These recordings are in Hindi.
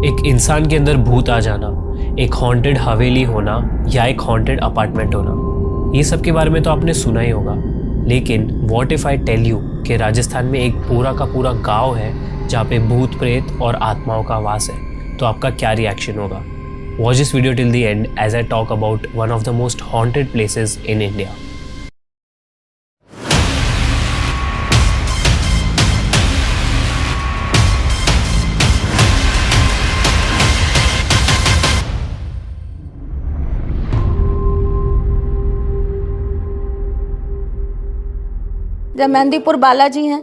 एक इंसान के अंदर भूत आ जाना, एक हॉन्टेड हवेली होना या एक हॉन्टेड अपार्टमेंट होना, ये सब के बारे में तो आपने सुना ही होगा। लेकिन what if I tell you कि राजस्थान में एक पूरा का पूरा गांव है जहाँ पे भूत प्रेत और आत्माओं का वास है, तो आपका क्या रिएक्शन होगा? Watch this video till the end as I talk about one of the most haunted places in India. जब मेहंदीपुर बालाजी हैं,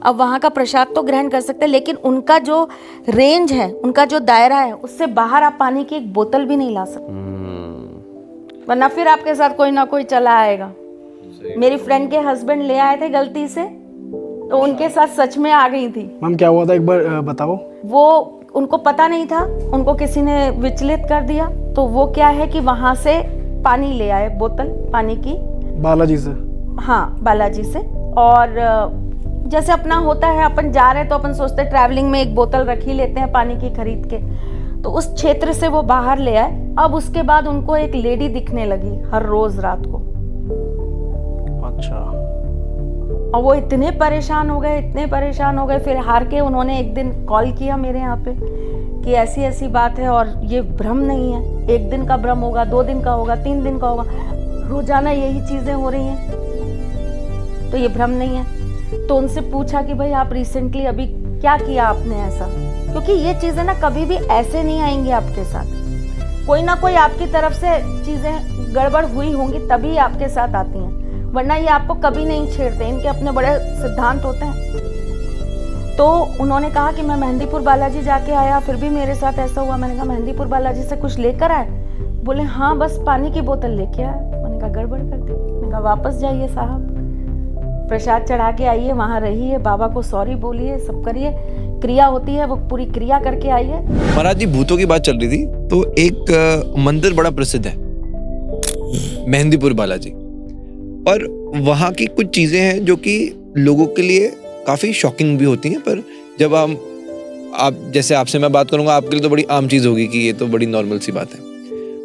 अब वहाँ का प्रसाद तो ग्रहण कर सकते हैं, लेकिन उनका जो रेंज है, उनका जो दायरा है, उससे बाहर आप पानी की एक बोतल भी नहीं ला सकते, वरना फिर आपके साथ कोई ना कोई चला आएगा। मेरी फ्रेंड के हस्बैंड ले आए थे गलती से, तो उनके साथ सच में आ गई थी। मैम क्या हुआ था एक बार बताओ। वो उनको पता नहीं था, उनको किसी ने विचलित कर दिया, तो वो क्या है कि वहाँ से पानी ले आए, बोतल पानी की, बालाजी से। हाँ, बालाजी से। और जैसे अपना होता है, अपन जा रहे हैं तो अपन सोचते हैं ट्रैवलिंग में एक बोतल रख ही लेते हैं पानी की खरीद के, तो उस क्षेत्र से वो बाहर ले आए। अब उसके बाद उनको एक लेडी दिखने लगी हर रोज रात को। अच्छा। और वो इतने परेशान हो गए, फिर हार के उन्होंने एक दिन कॉल किया मेरे यहाँ पे कि ऐसी ऐसी बात है और ये भ्रम नहीं है, 1 दिन का भ्रम होगा, 2 दिन का होगा, 3 दिन का होगा, रोजाना यही चीजें हो रही हैं, तो ये भ्रम नहीं है। तो उनसे पूछा कि भाई आप रिसेंटली अभी क्या किया आपने ऐसा, क्योंकि ये चीजें ना कभी भी ऐसे नहीं आएंगी आपके साथ, कोई ना कोई आपकी तरफ से चीजें गड़बड़ हुई होंगी तभी आपके साथ आती हैं, वरना ये आपको कभी नहीं छेड़ते, इनके अपने बड़े सिद्धांत होते हैं। तो उन्होंने कहा कि मैं मेहंदीपुर बालाजी जाके आया, फिर भी मेरे साथ ऐसा हुआ। मैंने कहा मेहंदीपुर बालाजी से कुछ लेकर आए? बोले हाँ, बस पानी की बोतल लेके आया। मैंने कहा गड़बड़ कर दी। मैंने कहा वापस जाइए साहब, प्रसाद चढ़ा के आइए, वहाँ रहिए, बाबा को सॉरी बोलिए, सब करिए, क्रिया होती है वो पूरी क्रिया करके आइए। महाराज जी, भूतों की बात चल रही थी, तो एक मंदिर बड़ा प्रसिद्ध है, मेहंदीपुर बालाजी, और वहाँ की कुछ चीजें हैं जो कि लोगों के लिए काफी शॉकिंग भी होती हैं, पर जब आप जैसे आपसे मैं बात करूंगा, आपके लिए तो बड़ी आम चीज होगी कि ये तो बड़ी नॉर्मल सी बात है।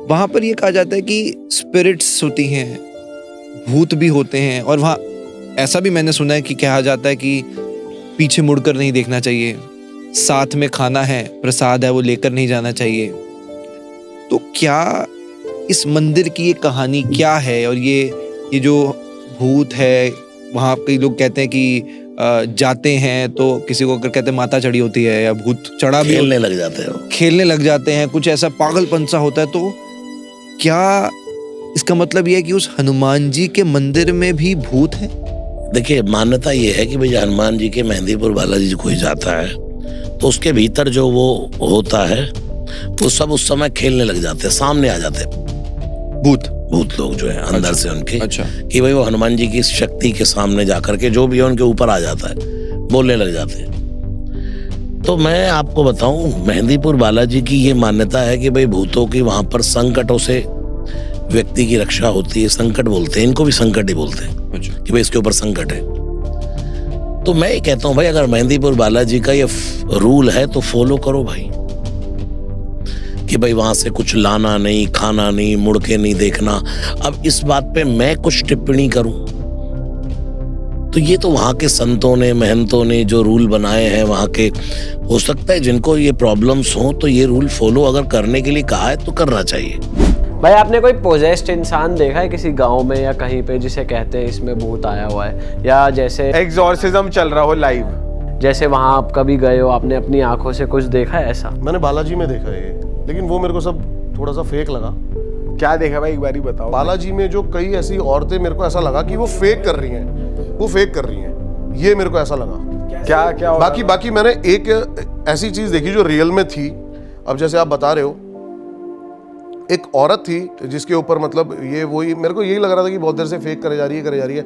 वहां पर ये कहा जाता है कि स्पिरिट्स होती हैं, भूत भी होते हैं, और वहाँ ऐसा भी मैंने सुना है कि कहा जाता है कि पीछे मुड़कर नहीं देखना चाहिए, साथ में खाना है, प्रसाद है, वो लेकर नहीं जाना चाहिए। तो क्या इस मंदिर की ये कहानी क्या है? और ये जो भूत है, वहाँ कई लोग कहते हैं कि जाते हैं तो किसी को अगर कहते हैं माता चढ़ी होती है या भूत चढ़ा भी, खेलने लग जाते हैं, कुछ ऐसा पागलपन सा होता है। तो क्या इसका मतलब ये है कि उस हनुमान जी के मंदिर में भी भूत है? देखिए, मान्यता ये है कि भाई हनुमान जी के मेहंदीपुर बालाजी कोई जाता है तो उसके भीतर जो वो होता है वो सब उस समय खेलने लग जाते हैं, सामने आ जाते हैं भूत लोग जो है अंदर से उनके। अच्छा। कि भाई वो हनुमान जी की शक्ति के सामने जाकर के जो भी है उनके ऊपर आ जाता है, बोलने लग जाते हैं। तो मैं आपको बताऊं, मेहंदीपुर बालाजी की ये मान्यता है कि भाई भूतों की वहां पर संकटों से व्यक्ति की रक्षा होती है। संकट बोलते हैं इनको, भी संकट ही बोलते हैं। अच्छा। कि भाई इसके ऊपर संकट है। तो मैं ये कहता हूं भाई, अगर मेहंदीपुर बालाजी का ये रूल है तो फॉलो करो भाई, कि भाई वहां से कुछ लाना नहीं, खाना नहीं, मुड़ के नहीं देखना। अब इस बात पे मैं कुछ टिप्पणी करूं तो ये तो वहां के संतों ने, महंतों ने जो रूल बनाए हैं वहां के, हो सकता है जिनको ये प्रॉब्लम्स हो तो ये रूल फॉलो अगर करने के लिए कहा है तो करना चाहिए। भाई आपने कोई पोजेस्ड इंसान देखा है किसी गांव में या कहीं पे जिसे कहते हैं इसमें भूत आया हुआ है, या जैसे एग्जॉर्सिज्म चल रहा हो लाइव, जैसे वहां आप कभी गए हो, आपने अपनी आंखों से कुछ देखा है ऐसा? मैंने बालाजी में देखा है ये, लेकिन वो मेरे को सब थोड़ा सा फेक लगा। क्या देखा भाई, एक बार ही बताओ। बालाजी में जो कई ऐसी औरतें, मेरे को ऐसा लगा कि वो फेक कर रही हैं, ये मेरे को ऐसा लगा। क्या बाकी मैंने एक ऐसी चीज देखी जो रियल में थी। अब जैसे आप बता रहे हो, एक औरत थी जिसके ऊपर मतलब ये वही, मेरे को यही लग रहा था कि बहुत देर से फेक करे जा रही है,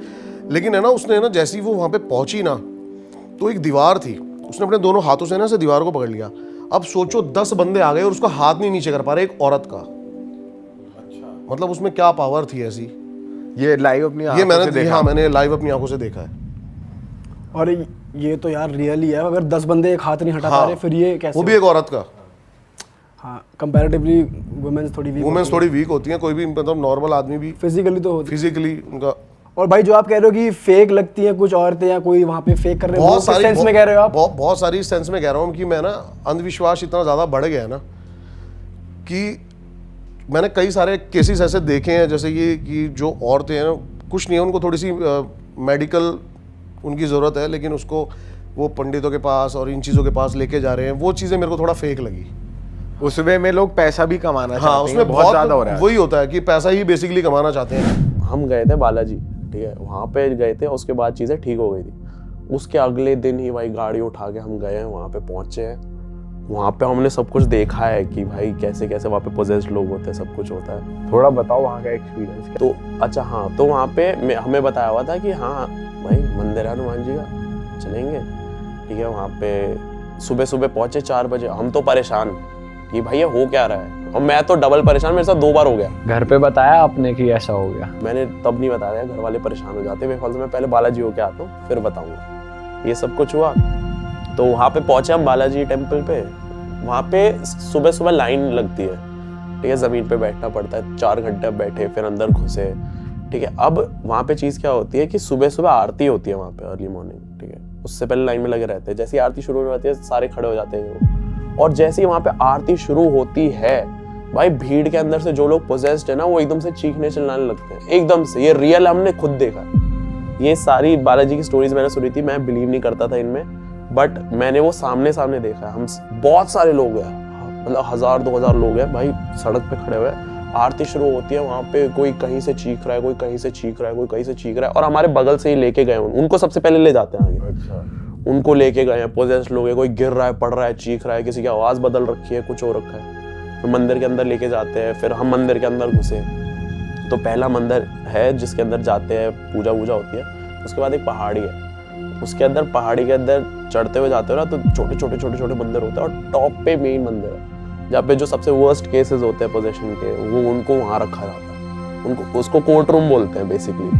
लेकिन है ना, उसने ना जैसे ही वो वहां पे पहुंची ना, तो एक दीवार थी, उसने अपने दोनों हाथों से ना से दीवार को पकड़ लिया। अब सोचो 10 बंदे आ गए और उसका हाथ नहीं नीचे कर पा रहे, एक औरत का। अच्छा। मतलब उसमें क्या पावर थी ऐसी। ये लाइव अपनी आंखों से देखा? हाँ, मैंने लाइव अपनी आंखों से देखा है। और ये तो यार रियल ही है, अगर 10 बंदे एक हाथ नहीं हटा पा रहे, फिर ये कैसे? वो भी एक औरत का। हाँ कंपैरेटिवली वुमेन्स थोड़ी वीक वुमेन्स थोड़ी वीक होती हैं, कोई भी मतलब नॉर्मल आदमी भी फिजिकली तो होती फिजिकली उनका। और भाई जो आप कह रहे हो कि फेक लगती हैं कुछ औरतें या कोई वहाँ पे फेक कर रहे हो, बहुत सारी सेंस में कह रहे हो आप? बहुत सारी सेंस में कह रहा हूँ कि मैं ना अंधविश्वास इतना ज़्यादा बढ़ गया है ना कि मैंने कई सारे केसेस ऐसे देखे हैं, जैसे ये कि जो औरतें हैं कुछ नहीं है, उनको थोड़ी सी मेडिकल उनकी ज़रूरत है, लेकिन उसको वो पंडितों के पास और इन चीज़ों के पास लेके जा रहे हैं। वो चीज़ें मेरे को थोड़ा फेक लगी। उस वे में लोग पैसा भी कमाना हाँ, चाहते हैं, उसमें बहुत ज्यादा हो रहा है। वही होता है कि पैसा ही बेसिकली कमाना चाहते हैं। हम गए थे बालाजी, ठीक है, वहाँ पे गए थे, उसके बाद चीज़ें ठीक हो गई थी। उसके अगले दिन ही भाई गाड़ी उठा के हम गए हैं, वहाँ पे पहुँचे हैं। वहाँ पे हमने सब कुछ देखा है कि भाई कैसे कैसे वहाँ पे पोजेस्ड लोग होते हैं, सब कुछ होता है। थोड़ा बताओ वहाँ का एक्सपीरियंस। तो अच्छा हाँ, तो वहाँ पे हमें बताया हुआ था कि हाँ भाई मंदिर है हनुमान जी का, चलेंगे, ठीक है। वहाँ पे सुबह सुबह पहुँचे 4 बजे। हम तो परेशान कि भाई ये हो क्या रहा है, और मैं तो डबल परेशान, मेरे साथ 2 बार हो गया। घर पे बताया आपने कि ऐसा हो गया? मैंने तब नहीं बताया, घर वाले परेशान हो जाते, बेफालतू मैं पहले बालाजी होके आता हूँ फिर बताऊंगा। ये सब कुछ हुआ तो वहाँ पे पहुंचे हम बालाजी टेम्पल पे। वहाँ पे सुबह सुबह लाइन लगती है, ठीक है, ज़मीन पे बैठना पड़ता है, 4 घंटे बैठे फिर अंदर घुसे, ठीक है। अब वहाँ पे चीज़ क्या होती है कि सुबह सुबह आरती होती है वहाँ पे, अर्ली मॉर्निंग, ठीक है। उससे पहले लाइन में लगे रहते हैं, जैसे ही आरती शुरू हो जाती है सारे खड़े हो जाते हैं। और जैसे ही वहाँ पे आरती शुरू होती है भाई, भीड़ के अंदर से जो लोग पोजेस्ड है ना, वो एकदम से चीखने चिल्लाने लगते हैं, एकदम से। ये रियल हमने खुद देखा। ये सारी बालाजी की स्टोरीज मैंने सुनी थी, मैं बिलीव नहीं करता था इनमें, बट मैंने वो सामने सामने देखा है। हम बहुत सारे लोग हैं, मतलब 1000-2000 लोग हैं भाई सड़क पे खड़े हुए। आरती शुरू होती है, वहाँ पे कोई कहीं से चीख रहा है, कोई कहीं से चीख रहा है, कोई कहीं से चीख रहा है, और हमारे बगल से ही लेके गए उनको सबसे पहले ले जाते हैं आगे। अच्छा, उनको लेके गए हैं, पोजेस्ड लोग हैं, कोई गिर रहा है, पड़ रहा है, चीख रहा है, किसी की आवाज़ बदल रखी है, कुछ हो रखा है। फिर मंदिर के अंदर लेके जाते हैं, फिर हम मंदिर के अंदर घुसे। तो पहला मंदिर है जिसके अंदर जाते हैं, पूजा वूजा होती है। उसके बाद एक पहाड़ी है, उसके अंदर पहाड़ी के अंदर चढ़ते हुए जाते हो ना, तो छोटे छोटे मंदिर होते हैं, और टॉप पे मेन मंदिर है जहाँ पे जो सबसे वर्स्ट केसेस होते हैं पोजेशन के, वो उनको वहाँ रखा जाता है। उनको उसको कोर्ट रूम बोलते हैं बेसिकली,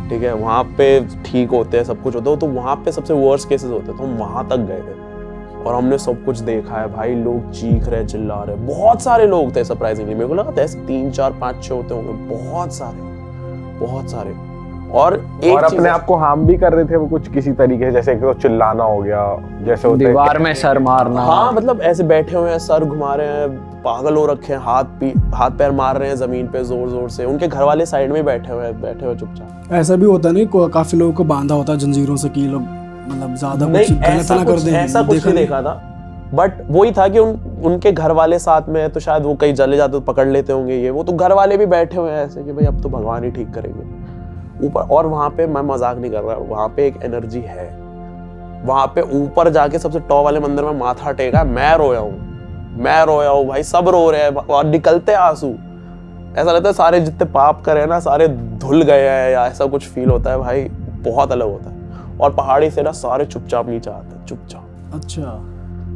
ठीक है। वहाँ पे ठीक होते हैं, सब कुछ होता है, तो वहाँ पे सबसे वर्स्ट केसेस होते हैं। तो हम वहाँ तक गए थे और हमने सब कुछ देखा है भाई। लोग चीख रहे, चिल्ला रहे, बहुत सारे लोग थे सरप्राइजिंगली। मेरे को लगा था ऐसे 3, 4, 5, 6 होते होंगे, बहुत सारे। और अपने आप को हार्म भी कर रहे थे वो कुछ किसी तरीके से, जैसे तो चिल्लाना हो गया, जैसे होता है दीवार में सर मारना। हाँ, मतलब ऐसे बैठे हुए हैं, सर घुमा रहे हैं, पागल हो रखे हैं, हाथ पैर मार रहे हैं जमीन पे जोर जोर से। उनके घर वाले साइड में बैठे हुए चुपचाप। ऐसा भी होता नहीं, काफी लोगों को बांधा होता है जंजीरों से कि लोग मतलब ज्यादा कुछ गलत ना कर दें। ऐसा कुछ नहीं देखा था, बट वही था कि उनके घर वाले साथ में है, तो शायद वो कहीं चले जाते तो पकड़ लेते होंगे ये वो। तो घर वाले भी बैठे हुए हैं ऐसे कि भाई अब तो भगवान ही ठीक करेंगे ऊपर। और वहाँ पे मैं मजाक नहीं कर रहा, वहाँ पे एक एनर्जी है। वहाँ पे ऊपर जाके सबसे टॉप वाले मंदिर में माथा टेका, मैं रोया हूँ भाई, सब रो रहे हैं और निकलते आंसू। ऐसा लगता है सारे जितने पाप करे ना सारे धुल गए हैं, या ऐसा कुछ फील होता है भाई, बहुत अलग होता है। और पहाड़ी से ना सारे चुपचाप नीचे आते हैं, चुपचाप। अच्छा,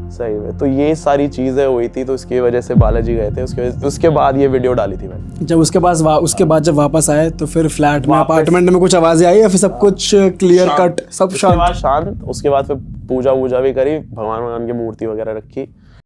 सही में। तो ये सारी चीजें हुई थी, तो इसकी वजह से बालाजी गए थे। उसके बाद ये वीडियो डाली थी मैंने। जब उसके बाद जब वापस आए तो फिर फ्लैट में, अपार्टमेंट में कुछ आवाजें आई या फिर सब कुछ क्लियर कट, सब शांत? उसके बाद फिर पूजा वूजा भी करी, भगवान की मूर्ति वगैरह रखी।